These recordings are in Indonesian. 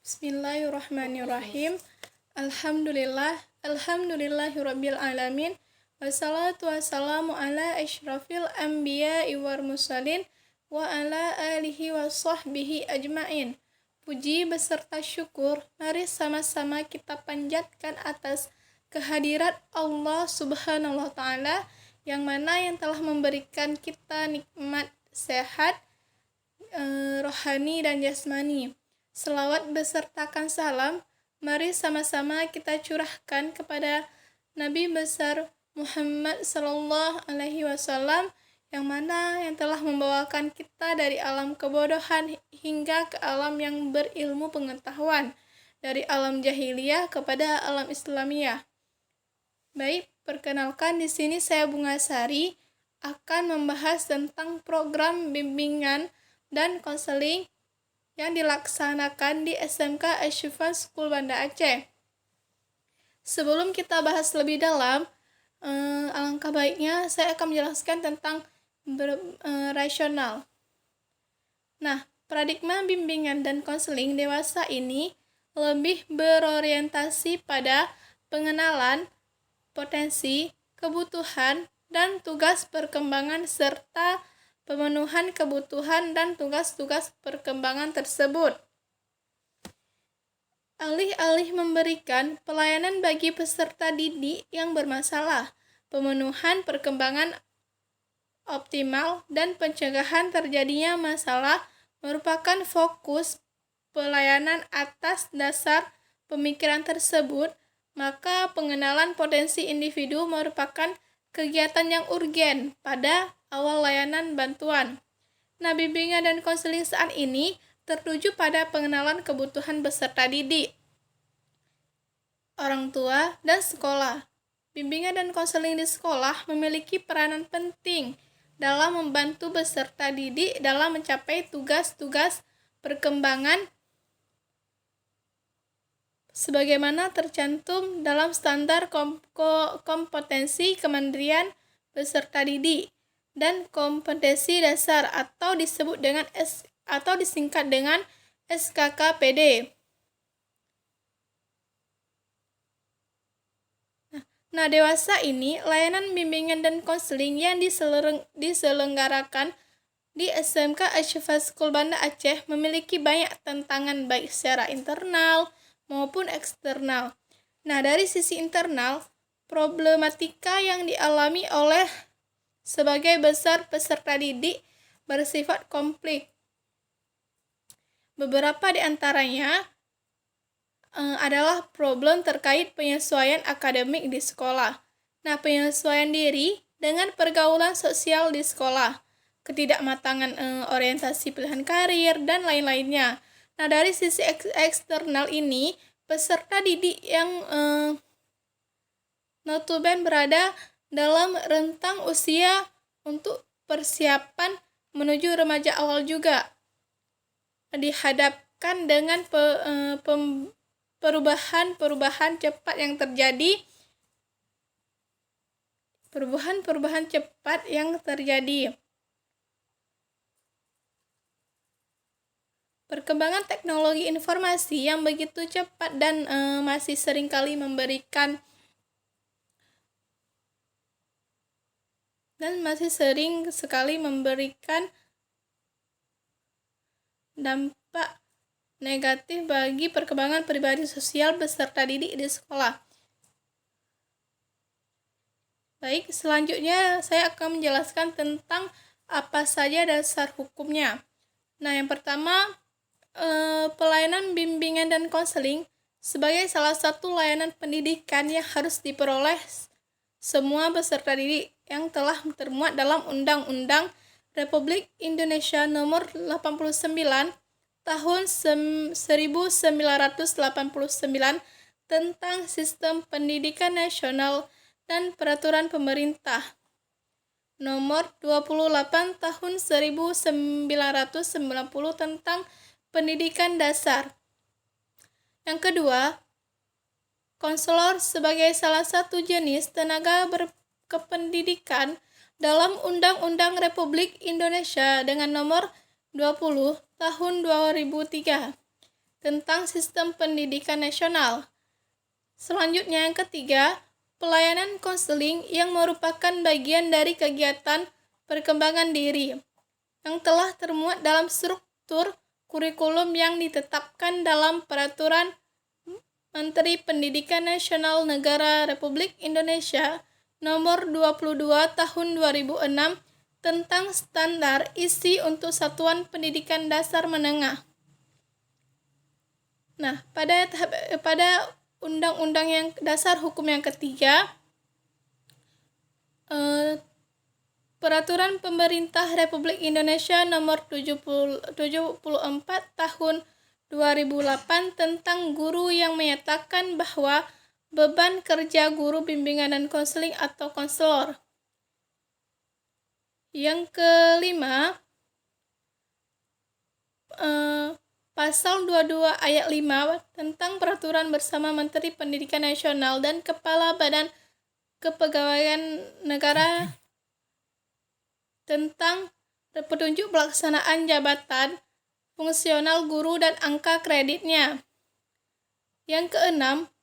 Bismillahirrahmanirrahim. Alhamdulillahirabbil alamin. Wassalatu wassalamu ala asyrafil anbiya'i wal mursalin wa ala alihi wa sahbihi ajmain. Puji beserta syukur mari sama-sama kita panjatkan atas kehadirat Allah Subhanahu wa taala yang telah memberikan kita nikmat sehat rohani dan jasmani. Selawat besertakan salam, mari sama-sama kita curahkan kepada Nabi besar Muhammad sallallahu alaihi wasallam yang telah membawakan kita dari alam kebodohan hingga ke alam yang berilmu pengetahuan, dari alam jahiliyah kepada alam Islamiyah. Baik, perkenalkan di sini saya Bunga Sari akan membahas tentang program bimbingan dan konseling yang dilaksanakan di SMK Asy-Syifa School Banda Aceh. Sebelum kita bahas lebih dalam, alangkah baiknya saya akan menjelaskan tentang rasional. Nah, paradigma bimbingan dan konseling dewasa ini lebih berorientasi pada pengenalan, potensi, kebutuhan, dan tugas perkembangan serta pemenuhan kebutuhan dan tugas-tugas perkembangan tersebut. Alih-alih memberikan pelayanan bagi peserta didik yang bermasalah, pemenuhan perkembangan optimal dan pencegahan terjadinya masalah merupakan fokus pelayanan atas dasar pemikiran tersebut, maka pengenalan potensi individu merupakan kegiatan yang urgen pada awal layanan bantuan. Nah, bimbingan dan konseling saat ini tertuju pada pengenalan kebutuhan peserta didik, orang tua, dan sekolah. Bimbingan dan konseling di sekolah memiliki peranan penting dalam membantu peserta didik dalam mencapai tugas-tugas perkembangan sebagaimana tercantum dalam standar kompetensi Kementerian Peserta Didik dan kompetensi dasar atau disingkat dengan SKKPD. Nah, dewasa ini layanan bimbingan dan konseling yang diselenggarakan di SMK Asy-Syifa School Banda Aceh memiliki banyak tantangan baik secara internal maupun eksternal. Nah, dari sisi internal, problematika yang dialami oleh sebagai besar peserta didik bersifat kompleks. Beberapa di antaranya adalah problem terkait penyesuaian akademik di sekolah. Nah, penyesuaian diri dengan pergaulan sosial di sekolah, ketidakmatangan orientasi pilihan karir, dan lain-lainnya. Nah, dari sisi eksternal ini, peserta didik yang notabene berada dalam rentang usia untuk persiapan menuju remaja awal juga dihadapkan dengan perubahan cepat yang terjadi. Perkembangan teknologi informasi yang begitu cepat dan masih seringkali memberikan dampak negatif bagi perkembangan pribadi sosial peserta didik di sekolah. Baik, selanjutnya saya akan menjelaskan tentang apa saja dasar hukumnya. Nah, yang pertama, pelayanan bimbingan dan konseling sebagai salah satu layanan pendidikan yang harus diperoleh semua peserta didik yang telah termuat dalam Undang-Undang Republik Indonesia Nomor 89 Tahun 1989 tentang Sistem Pendidikan Nasional dan Peraturan Pemerintah Nomor 28 Tahun 1990 tentang Pendidikan Dasar. Yang kedua, konselor sebagai salah satu jenis tenaga berkependidikan dalam Undang-Undang Republik Indonesia dengan nomor 20 tahun 2003 tentang sistem pendidikan nasional. Selanjutnya yang ketiga, pelayanan konseling yang merupakan bagian dari kegiatan perkembangan diri yang telah termuat dalam struktur kurikulum yang ditetapkan dalam Peraturan Menteri Pendidikan Nasional Negara Republik Indonesia Nomor 22 Tahun 2006 tentang standar isi untuk satuan pendidikan dasar menengah. Nah, pada Undang-Undang yang dasar hukum yang ketiga, Peraturan Pemerintah Republik Indonesia Nomor 74 Tahun 2008 tentang guru yang menyatakan bahwa beban kerja guru bimbingan dan konseling atau konselor. Yang kelima, Pasal 22 ayat 5 tentang Peraturan Bersama Menteri Pendidikan Nasional dan Kepala Badan Kepegawaian Negara tentang petunjuk pelaksanaan jabatan fungsional guru dan angka kreditnya. Yang keenam,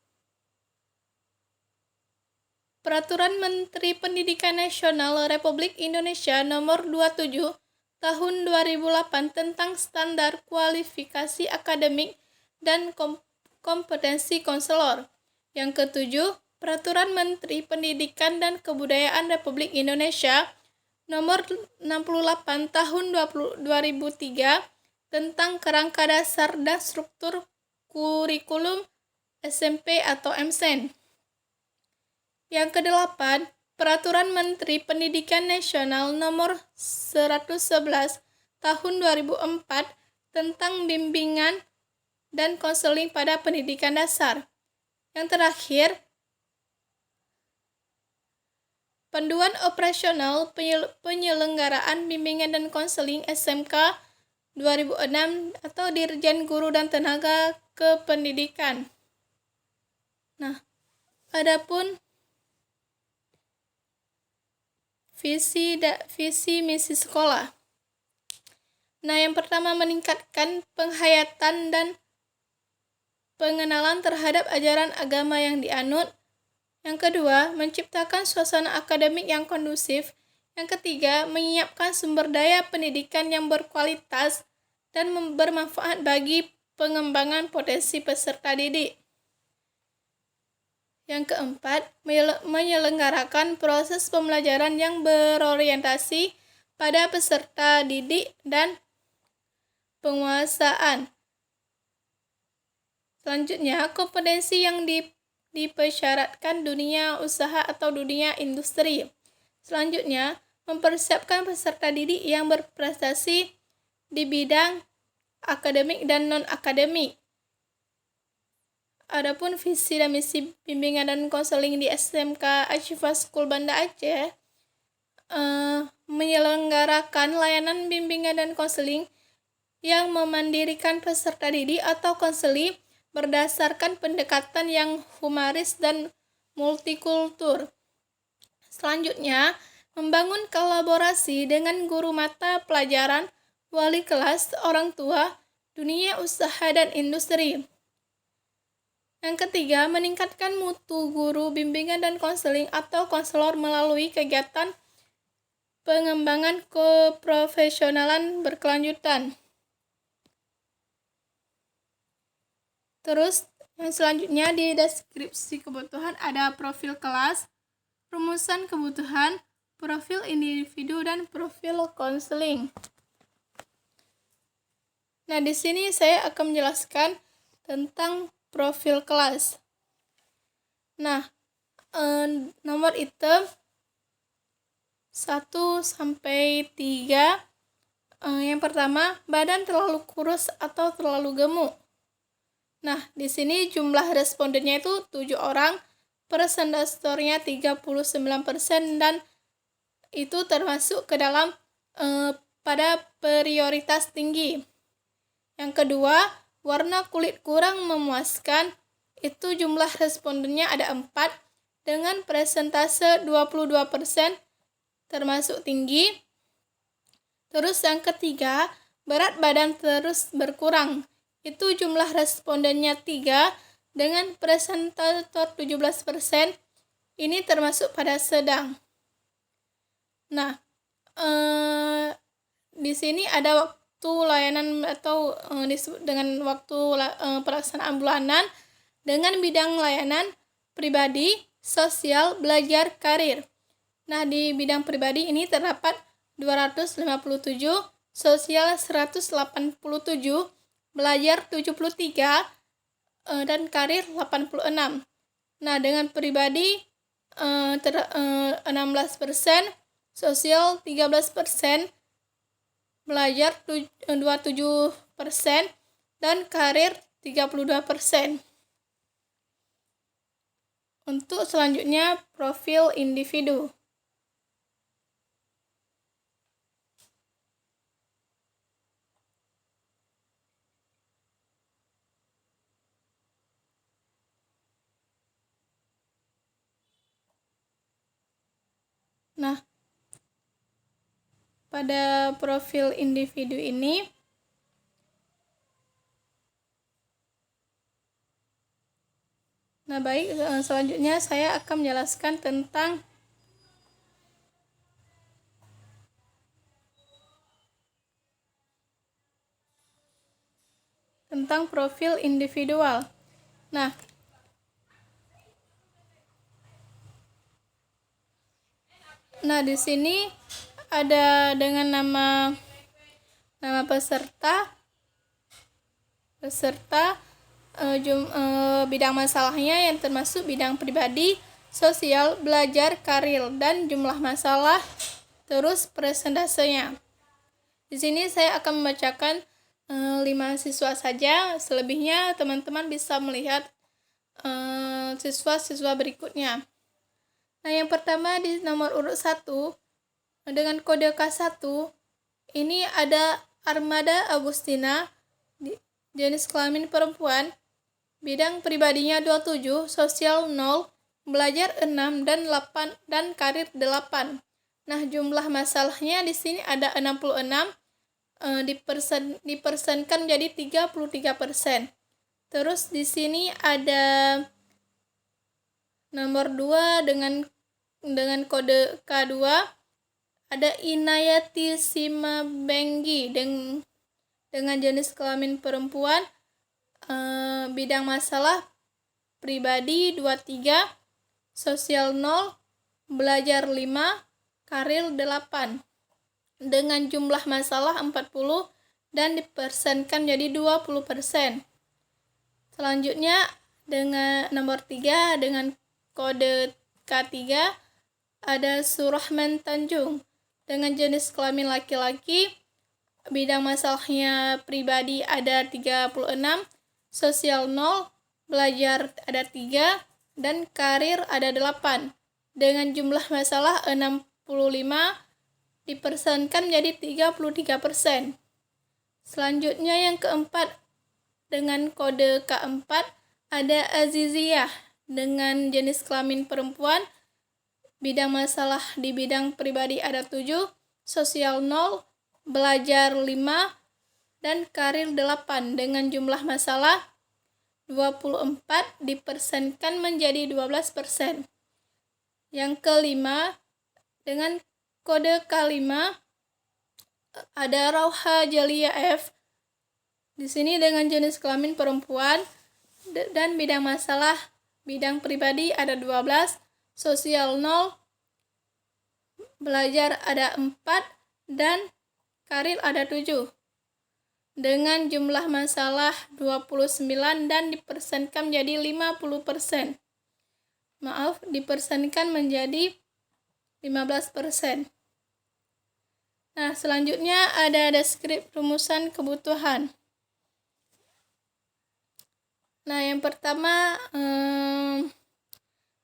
Peraturan Menteri Pendidikan Nasional Republik Indonesia Nomor 27 Tahun 2008 tentang standar kualifikasi akademik dan kompetensi konselor. Yang ketujuh, Peraturan Menteri Pendidikan dan Kebudayaan Republik Indonesia Nomor 68 Tahun 2003 tentang kerangka dasar dan struktur kurikulum SMP atau MSN. Yang kedelapan, Peraturan Menteri Pendidikan Nasional Nomor 111 Tahun 2004 tentang bimbingan dan konseling pada pendidikan dasar. Yang terakhir, Panduan Operasional Penyelenggaraan Bimbingan dan Konseling SMK 2006 atau Dirjen Guru dan Tenaga Kependidikan. Nah, adapun visi misi sekolah. Nah, yang pertama meningkatkan penghayatan dan pengenalan terhadap ajaran agama yang dianut. Yang kedua, menciptakan suasana akademik yang kondusif. Yang ketiga, menyiapkan sumber daya pendidikan yang berkualitas dan bermanfaat bagi pengembangan potensi peserta didik. Yang keempat, menyelenggarakan proses pembelajaran yang berorientasi pada peserta didik dan penguasaan. Selanjutnya, kompetensi yang dipersyaratkan dunia usaha atau dunia industri. Selanjutnya, mempersiapkan peserta didik yang berprestasi di bidang akademik dan non-akademik. Adapun visi dan misi bimbingan dan konseling di SMK Ashifa School Banda Aceh, menyelenggarakan layanan bimbingan dan konseling yang memandirikan peserta didik atau konseli berdasarkan pendekatan yang humanis dan multikultur. Selanjutnya, membangun kolaborasi dengan guru mata pelajaran, wali kelas, orang tua, dunia usaha dan industri. Yang ketiga, meningkatkan mutu guru bimbingan dan konseling atau konselor melalui kegiatan pengembangan keprofesionalan berkelanjutan. Terus yang selanjutnya di deskripsi kebutuhan ada profil kelas, rumusan kebutuhan, profil individu, dan profil konseling. Nah, di sini saya akan menjelaskan tentang profil kelas. Nah, nomor item 1 sampai 3. Yang pertama, badan terlalu kurus atau terlalu gemuk. Nah, di sini jumlah respondennya itu 7 orang, persentase skornya 39% dan itu termasuk ke dalam pada prioritas tinggi. Yang kedua, warna kulit kurang memuaskan, itu jumlah respondennya ada 4 dengan persentase 22% termasuk tinggi. Terus yang ketiga, berat badan terus berkurang. itu jumlah respondennya 3 dengan presentator 17%. Ini termasuk pada sedang. Nah, di sini ada waktu layanan atau disebut dengan waktu pelaksanaan bulanan dengan bidang layanan pribadi, sosial, belajar, karir. Nah, di bidang pribadi ini terdapat 257, sosial 187, belajar 73, dan karir 86. Nah, dengan pribadi 16%, sosial 13%, belajar 27%, dan karir 32%. Untuk selanjutnya, profil individu. Nah, pada profil individu ini selanjutnya saya akan menjelaskan tentang profil individual. Nah, di sini ada dengan nama peserta, bidang masalahnya yang termasuk bidang pribadi, sosial, belajar, karir, dan jumlah masalah, terus presentasenya. Di sini saya akan membacakan 5 siswa saja, selebihnya teman-teman bisa melihat siswa-siswa berikutnya. Nah, yang pertama di nomor urut 1 dengan kode K1 ini ada Armada Agustina, jenis kelamin perempuan, bidang pribadinya 27, sosial 0, belajar 6 dan karir 8. Nah, jumlah masalahnya di sini ada 66, dipersenkan jadi 33%. Terus di sini ada nomor 2 dengan kode K2 ada Inayati Simabenggi dengan jenis kelamin perempuan, bidang masalah pribadi 23, sosial 0, belajar 5, karir 8. Dengan jumlah masalah 40 dan dipersenkan jadi 20%. Selanjutnya dengan nomor 3 dengan kode K3 ada Surahman Tanjung dengan jenis kelamin laki-laki, bidang masalahnya pribadi ada 36, sosial 0, belajar ada 3, dan karir ada 8. Dengan jumlah masalah 65 dipersenkan menjadi 33%. Selanjutnya yang keempat dengan kode K4 ada Aziziyah dengan jenis kelamin perempuan, bidang masalah di bidang pribadi ada 7, sosial 0, belajar 5, dan karir 8. Dengan jumlah masalah 24 dipersenkan menjadi 12%. Yang kelima dengan kode K5 ada Rauha Jalia F. Di sini dengan jenis kelamin perempuan dan bidang masalah bidang pribadi ada 12, sosial 0, belajar ada 4, dan karir ada 7. Dengan jumlah masalah 29 dan dipersenkan menjadi 50%. Dipersenkan menjadi 15%. Nah, selanjutnya ada deskripsi rumusan kebutuhan. Nah, yang pertama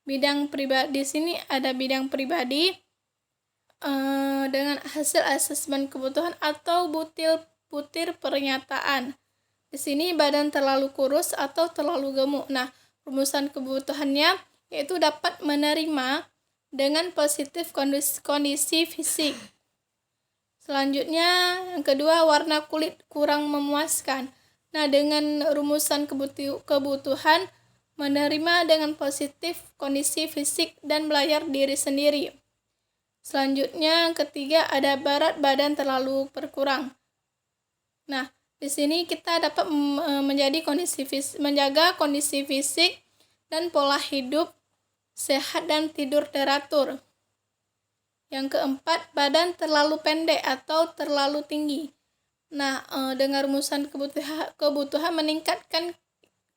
bidang pribadi. Di sini ada bidang pribadi dengan hasil asesmen kebutuhan atau butir pernyataan. Di sini badan terlalu kurus atau terlalu gemuk. Nah, rumusan kebutuhannya yaitu dapat menerima dengan positif kondisi fisik. Selanjutnya, yang kedua, warna kulit kurang memuaskan. Nah, dengan rumusan kebutuhan, menerima dengan positif kondisi fisik dan belajar diri sendiri. Selanjutnya, yang ketiga ada berat badan terlalu berkurang. Nah, di sini kita dapat menjaga kondisi fisik dan pola hidup sehat dan tidur teratur. Yang keempat, badan terlalu pendek atau terlalu tinggi. Nah, dengan rumusan kebutuhan meningkatkan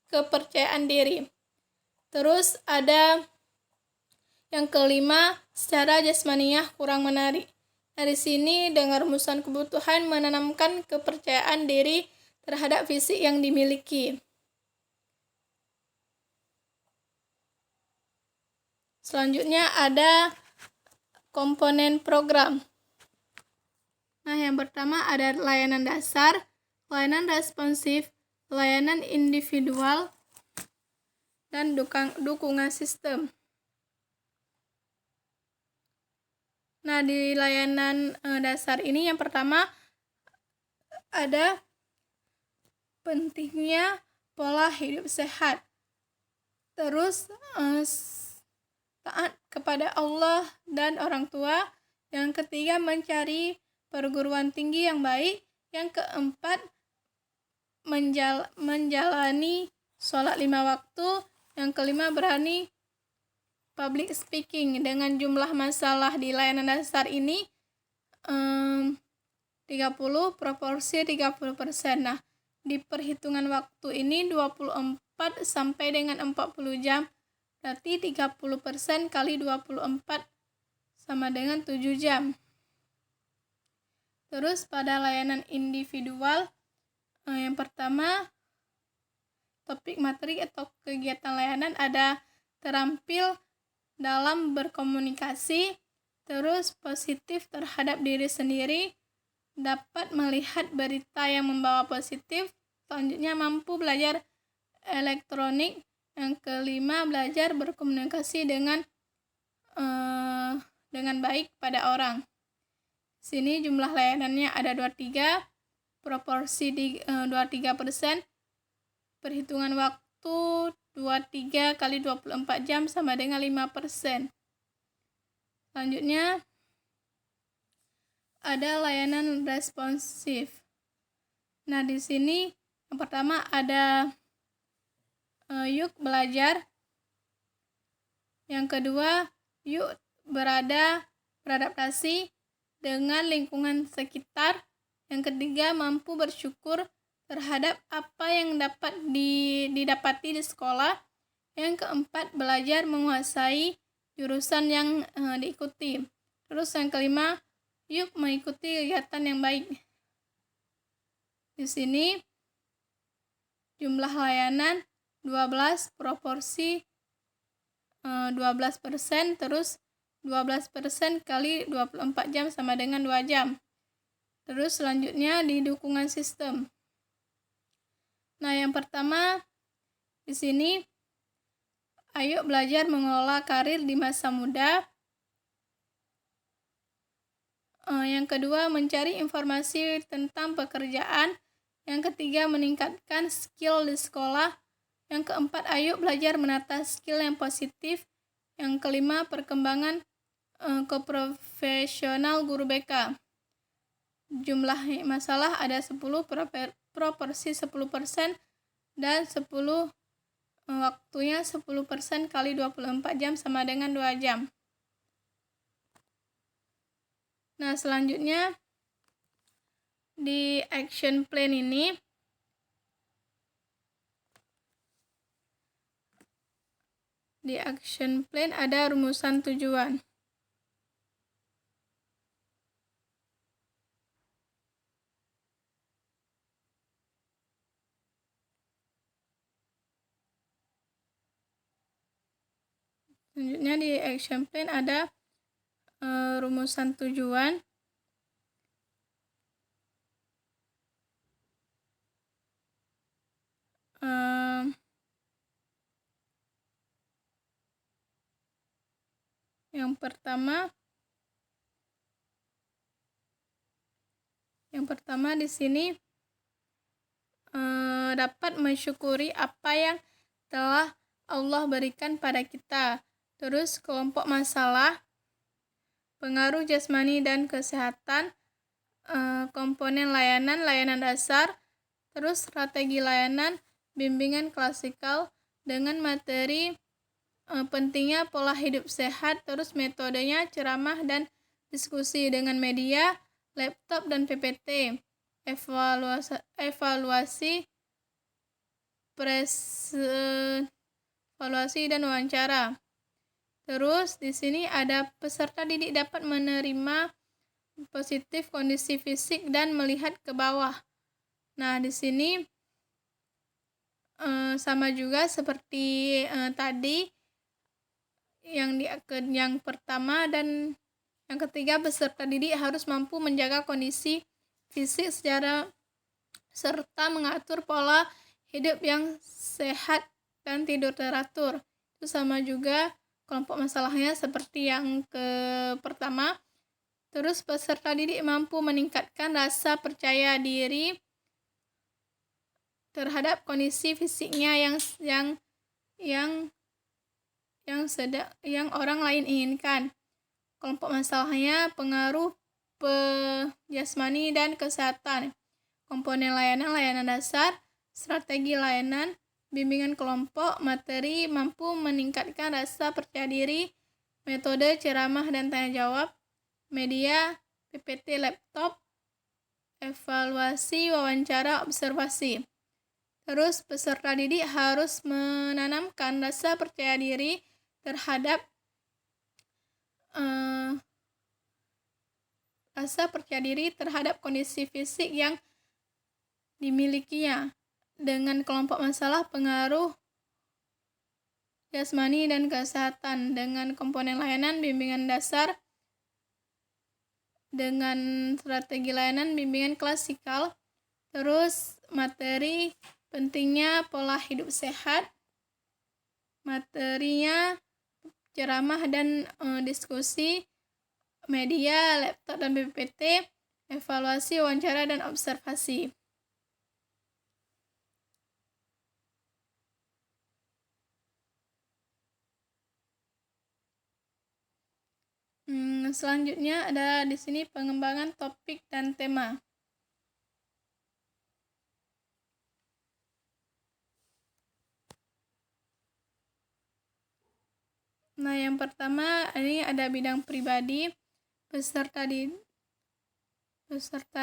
kepercayaan diri. Terus ada yang kelima, secara jasmaniah kurang menarik. Nah, di sini dengan rumusan kebutuhan menanamkan kepercayaan diri terhadap fisik yang dimiliki. Selanjutnya ada komponen program. Nah, yang pertama ada layanan dasar, layanan responsif, layanan individual, dan dukungan sistem. Nah, di layanan dasar ini yang pertama ada pentingnya pola hidup sehat. Terus taat kepada Allah dan orang tua. Yang ketiga, mencari perguruan tinggi yang baik. Yang keempat, menjalani sholat 5 waktu. Yang kelima, berani public speaking. Dengan jumlah masalah di layanan dasar ini 30 proporsi 30%. Nah, di perhitungan waktu ini 24 sampai dengan 40 jam. Berarti 30% kali 24 sama dengan 7 jam. Terus pada layanan individual, yang pertama topik materi atau kegiatan layanan ada terampil dalam berkomunikasi, terus positif terhadap diri sendiri, dapat melihat berita yang membawa positif, selanjutnya mampu belajar elektronik, yang kelima belajar berkomunikasi dengan baik pada orang. Sini jumlah layanannya ada 23, proporsi 23%, perhitungan waktu 23 kali 24 jam sama dengan 5%. Selanjutnya ada layanan responsif. Nah, di sini yang pertama ada yuk belajar. Yang kedua, yuk beradaptasi dengan lingkungan sekitar. Yang ketiga, mampu bersyukur terhadap apa yang dapat didapati di sekolah. Yang keempat, belajar menguasai jurusan yang diikuti. Terus yang kelima, yuk mengikuti kegiatan yang baik. Di sini jumlah layanan 12, proporsi 12%, terus 12% kali 24 jam sama dengan 2 jam. Terus selanjutnya di dukungan sistem. Nah, yang pertama di sini ayo belajar mengelola karir di masa muda. Yang kedua, mencari informasi tentang pekerjaan. Yang ketiga, meningkatkan skill di sekolah. Yang keempat, ayo belajar menata skill yang positif. Yang kelima, perkembangan keprofesional guru BK. Jumlah masalah ada 10, proporsi 10%, dan 10 waktunya 10% kali 24 jam sama dengan 2 jam. Nah, selanjutnya di action plan ini ada rumusan tujuan. Selanjutnya di action plan ada rumusan tujuan. Yang pertama di sini dapat mensyukuri apa yang telah Allah berikan pada kita. Terus kelompok masalah, pengaruh jasmani dan kesehatan, komponen layanan dasar, terus strategi layanan, bimbingan klasikal dengan materi pentingnya pola hidup sehat, terus metodenya ceramah dan diskusi dengan media, laptop dan PPT, evaluasi dan wawancara. Terus di sini ada peserta didik dapat menerima positif kondisi fisik dan melihat ke bawah. Nah, di sini sama juga seperti tadi yang pertama dan yang ketiga, peserta didik harus mampu menjaga kondisi fisik serta mengatur pola hidup yang sehat dan tidur teratur. Itu sama juga kelompok masalahnya seperti yang pertama. Terus peserta didik mampu meningkatkan rasa percaya diri terhadap kondisi fisiknya yang orang lain inginkan. Kelompok masalahnya pengaruh jasmani dan kesehatan, komponen layanan dasar, strategi layanan, bimbingan kelompok, materi mampu meningkatkan rasa percaya diri, metode ceramah dan tanya jawab, media, PPT, laptop, evaluasi, wawancara, observasi. Terus peserta didik harus menanamkan rasa percaya diri terhadap kondisi fisik yang dimilikinya. Dengan kelompok masalah, pengaruh jasmani dan kesehatan, dengan komponen layanan, bimbingan dasar, dengan strategi layanan, bimbingan klasikal, terus materi pentingnya pola hidup sehat, materinya ceramah dan diskusi, media, laptop dan PPT, evaluasi, wawancara dan observasi. Selanjutnya ada di sini pengembangan topik dan tema. Nah, yang pertama ini ada bidang pribadi. Peserta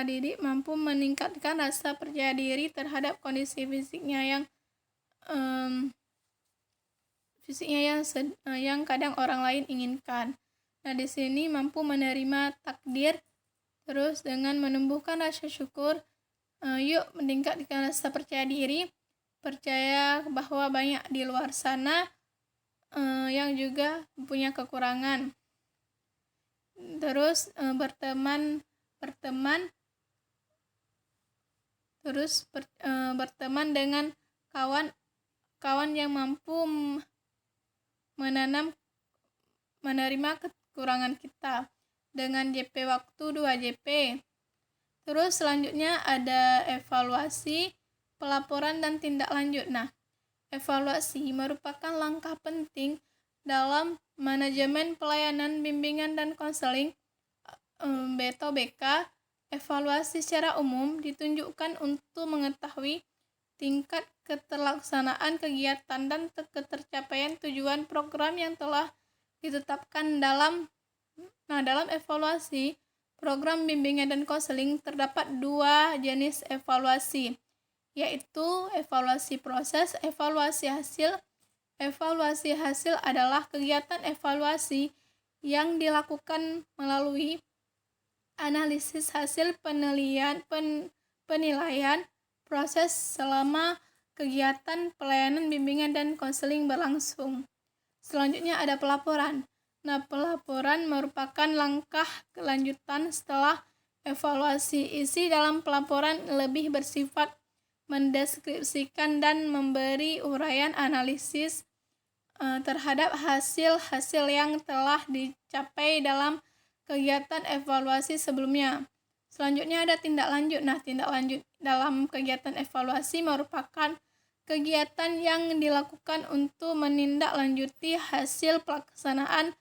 didik mampu meningkatkan rasa percaya diri terhadap kondisi fisiknya yang kadang orang lain inginkan. Nah, di sini mampu menerima takdir, terus dengan menumbuhkan rasa syukur, yuk meningkatkan rasa percaya diri, percaya bahwa banyak di luar sana yang juga punya kekurangan. Terus berteman dengan kawan yang mampu menerima kekurangan kita dengan JP waktu 2 JP. Terus selanjutnya ada evaluasi, pelaporan dan tindak lanjut. Nah, evaluasi merupakan langkah penting dalam manajemen pelayanan bimbingan dan konseling atau BK. Evaluasi secara umum ditunjukkan untuk mengetahui tingkat keterlaksanaan kegiatan dan ketercapaian tujuan program yang telah ditetapkan. Dalam evaluasi program bimbingan dan konseling terdapat 2 jenis evaluasi, yaitu evaluasi proses, evaluasi hasil. Evaluasi hasil adalah kegiatan evaluasi yang dilakukan melalui analisis hasil penilaian proses selama kegiatan pelayanan bimbingan dan konseling berlangsung. Selanjutnya ada pelaporan. Nah, pelaporan merupakan langkah kelanjutan setelah evaluasi. Isi dalam pelaporan lebih bersifat mendeskripsikan dan memberi uraian analisis terhadap hasil-hasil yang telah dicapai dalam kegiatan evaluasi sebelumnya. Selanjutnya ada tindak lanjut. Nah, tindak lanjut dalam kegiatan evaluasi merupakan kegiatan yang dilakukan untuk menindaklanjuti hasil pelaksanaan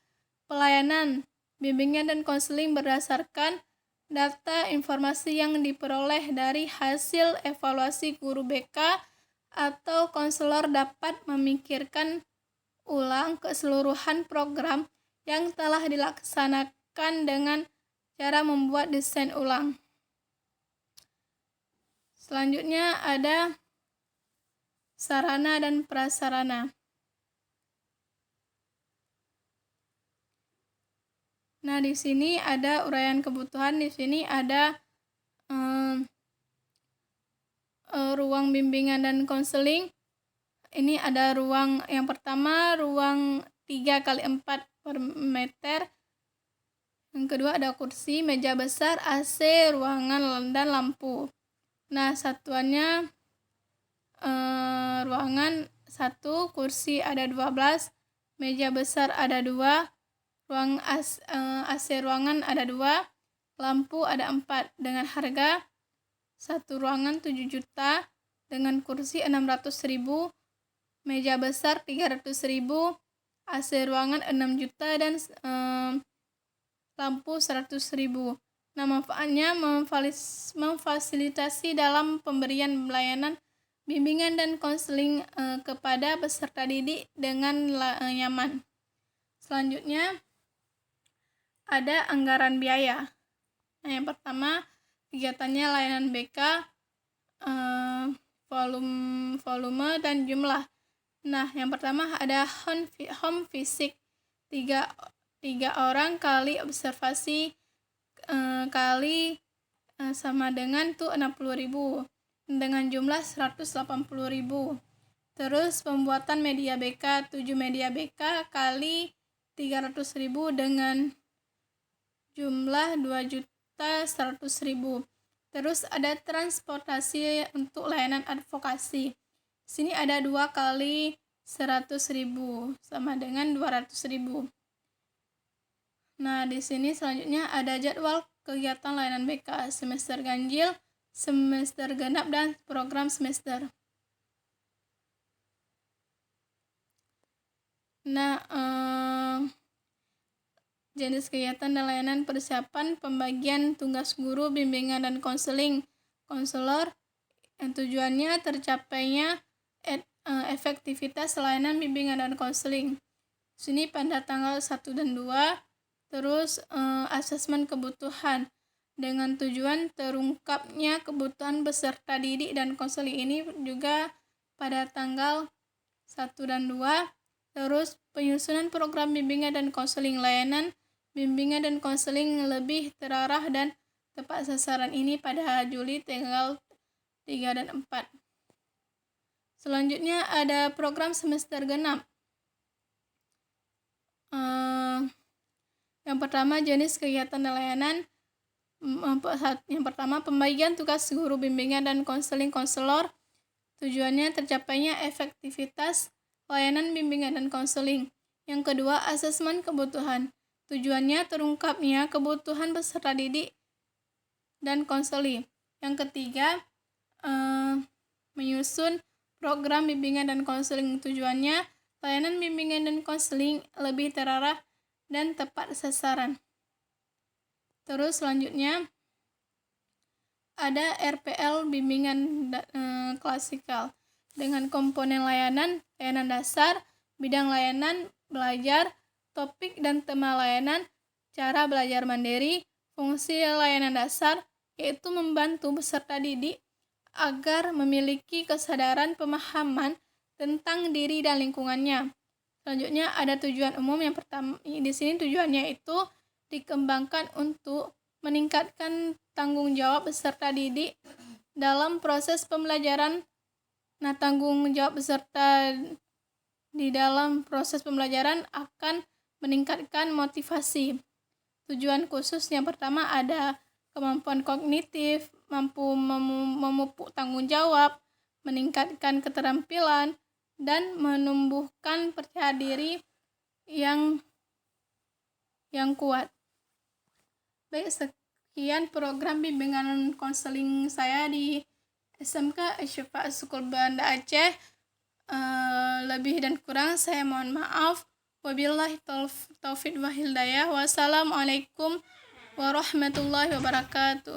pelayanan, bimbingan dan konseling berdasarkan data informasi yang diperoleh dari hasil evaluasi. Guru BK atau konselor dapat memikirkan ulang keseluruhan program yang telah dilaksanakan dengan cara membuat desain ulang. Selanjutnya ada sarana dan prasarana. Nah, di sini ada uraian kebutuhan. Di sini ada ruang bimbingan dan konseling. Ini ada ruang yang pertama, ruang 3x4 per meter. Yang kedua ada kursi, meja besar, AC, ruangan dan lampu. Nah, satuannya ruangan 1, kursi ada 12, meja besar ada 2, ruang AC ruangan ada 2, lampu ada 4, dengan harga satu ruangan 7 juta, dengan kursi 600.000, meja besar 300.000, AC ruangan 6 juta, dan lampu 100.000. Nah, manfaatnya memfasilitasi dalam pemberian pelayanan bimbingan dan konseling kepada peserta didik dengan nyaman. Selanjutnya ada anggaran biaya. Nah, yang pertama kegiatannya layanan BK, volume dan jumlah. Nah, yang pertama ada home visit 3 orang kali observasi kali sama dengan tuh 60.000 dengan jumlah 180.000. Terus pembuatan media BK 7 media BK kali 300.000 dengan jumlah 2.100.000. Terus ada transportasi untuk layanan advokasi. Sini ada 2 kali 100.000 sama dengan 200.000. Nah, di sini selanjutnya ada jadwal kegiatan layanan BK semester ganjil, semester genap, dan program semester. Nah, jenis kegiatan dan layanan persiapan pembagian tugas guru, bimbingan dan konseling konselor, yang tujuannya tercapainya efektivitas layanan bimbingan dan konseling. Sini pada tanggal 1 dan 2. Terus asesmen kebutuhan dengan tujuan terungkapnya kebutuhan peserta didik dan konseling ini juga pada tanggal 1 dan 2. Terus penyusunan program bimbingan dan konseling layanan bimbingan dan konseling lebih terarah dan tepat sasaran ini pada Juli tanggal 3 dan 4. Selanjutnya ada program semester genap. Yang pertama jenis kegiatan dan layanan. Yang pertama pembagian tugas guru bimbingan dan konseling konselor. Tujuannya tercapainya efektivitas layanan bimbingan dan konseling. Yang kedua asesmen kebutuhan. Tujuannya terungkapnya kebutuhan peserta didik dan konseling. Yang ketiga menyusun program bimbingan dan konseling. Tujuannya layanan bimbingan dan konseling lebih terarah dan tepat sasaran. Terus selanjutnya ada RPL bimbingan klasikal dengan komponen layanan dasar, bidang layanan, belajar, topik dan tema layanan, cara belajar mandiri, fungsi layanan dasar, yaitu membantu peserta didik agar memiliki kesadaran pemahaman tentang diri dan lingkungannya. Selanjutnya ada tujuan umum. Yang pertama di sini tujuannya itu dikembangkan untuk meningkatkan tanggung jawab peserta didik dalam proses pembelajaran. Nah, tanggung jawab peserta di dalam proses pembelajaran akan meningkatkan motivasi. Tujuan khusus yang pertama ada kemampuan kognitif, mampu memupuk tanggung jawab, meningkatkan keterampilan, dan menumbuhkan percaya diri yang kuat. Baik, Sekian program bimbingan konseling saya di SMK Asy-Syifa School Banda Aceh. Lebih dan kurang saya mohon maaf. Wabillahi taufiq wa hidayah. Wassalamualaikum warahmatullahi wabarakatuh.